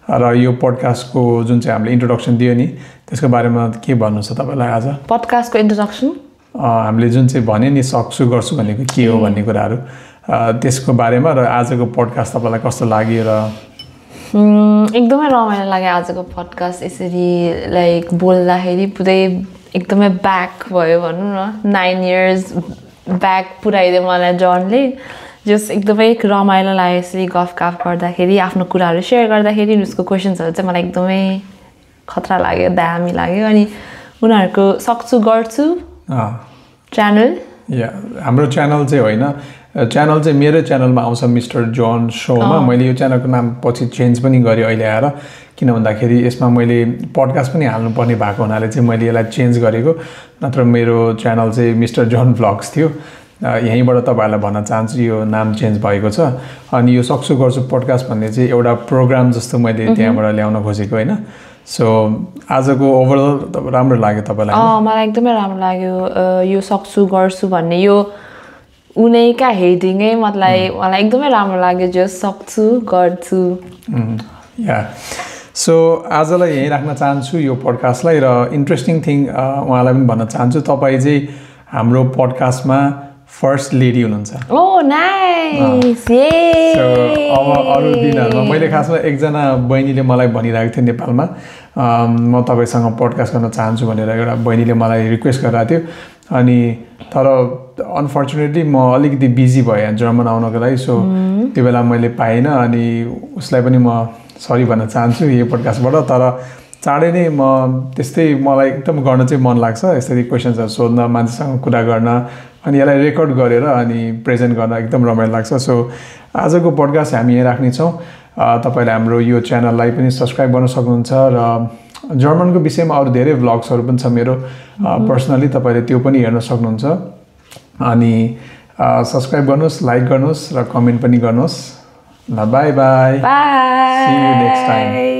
र यो पोडकास्टको जुन चाहिँ हामीले इन्ट्रोडक्सन दियो नि त्यसको बारेमा के भन्नु छ तपाईँलाई आज पोडकास्टको इन्ट्रोडक्सन हामीले जुन चाहिँ भन्यो नि सक्छु गर्छु भनेको के हो भन्ने कुराहरू त्यसको बारेमा र आजको पोडकास्ट तपाईँलाई कस्तो लाग्यो र एकदमै रमाइलो लाग्यो आजको पोडकास्ट यसरी लाइक बोल्दाखेरि पुरै एकदमै ब्याक भयो भनौँ न 9 years ब्याक पुऱ्याइदियो मलाई जनले जस एकदमै रमाइलो लाग्यो यसरी गफ गर्दाखेरि आफ्नो कुराहरू सेयर गर्दाखेरि उसको क्वेसन्सहरू चाहिँ मलाई एकदमै खतरा लाग्यो दामी लाग्यो अनि उनीहरूको सक्छु गर्छु च्यानल हाम्रो च्यानल चाहिँ होइन च्यानल चाहिँ मेरो च्यानलमा आउँछ मिस्टर जोन सोमा मैले यो च्यानलको नाम पछि चेन्ज पनि गरेँ अहिले आएर किन भन्दाखेरि यसमा मैले पडकास्ट पनि हाल्नुपर्ने भएको हुनाले चाहिँ मैले यसलाई चेन्ज गरेको नत्र मेरो च्यानल चाहिँ मिस्टर जोन भ्लग्स थियो यहीँबाट तपाईँहरूलाई भन्न चाहन्छु यो नाम चेन्ज भएको छ अनि यो सक्छु गर्छु पोडकास्ट भन्ने चाहिँ एउटा प्रोग्राम जस्तो मैले त्यहाँबाट ल्याउन खोजेको होइन सो आजको ओभरअल राम्रो लाग्यो तपाईँलाई मलाई एकदमै राम्रो लाग्यो यो सक्छु गर्छु भन्ने यो उनैका हेडिङै मलाई एकदमै राम्रो लाग्यो जो सक्छु गर्छु या सो आजलाई यहीँ राख्न चाहन्छु यो पोडकास्टलाई र इन्ट्रेस्टिङ थिङ उहाँलाई पनि भन्न चाहन्छु तपाईँ चाहिँ हाम्रो पोडकास्टमा फर्स्ट लेडी हुनुहुन्छ नाइस अब अरू दिनहरूमा मैले खासमा एकजना बहिनीले मलाई भनिरहेको थियो नेपालमा म तपाईँसँग पोडकास्ट गर्न चाहन्छु भनेर एउटा बहिनीले मलाई रिक्वेस्ट गरिरहेको थियो अनि तर अनफर्चुनेटली म अलिकति बिजी भएँ जर्मन आउनको लागि सो त्यो बेला मैले पाइनँ अनि उसलाई पनि म सरी भन्न चाहन्छु यो पोडकास्टबाट तर चाँडै नै म त्यस्तै मलाई एकदम गर्न चाहिँ मन लाग्छ यसरी क्वेसन्सहरू सोध्न मान्छेसँग कुरा गर्न अनि यसलाई रेकर्ड गरेर अनि प्रेजेन्ट गर्न एकदम रमाइलो लाग्छ सो आजको पोडकास्ट हामी यहाँ राख्नेछौँ तपाईँले हाम्रो यो च्यानललाई पनि सब्सक्राइब गर्न सक्नुहुन्छ र जर्मनको विषयमा अरू धेरै भ्लग्सहरू पनि छ मेरो पर्सनली तपाईँले त्यो पनि हेर्न सक्नुहुन्छ अनि सब्सक्राइब गर्नुहोस् लाइक गर्नुहोस् र कमेन्ट पनि गर्नुहोस् ल bye bye bye see you next time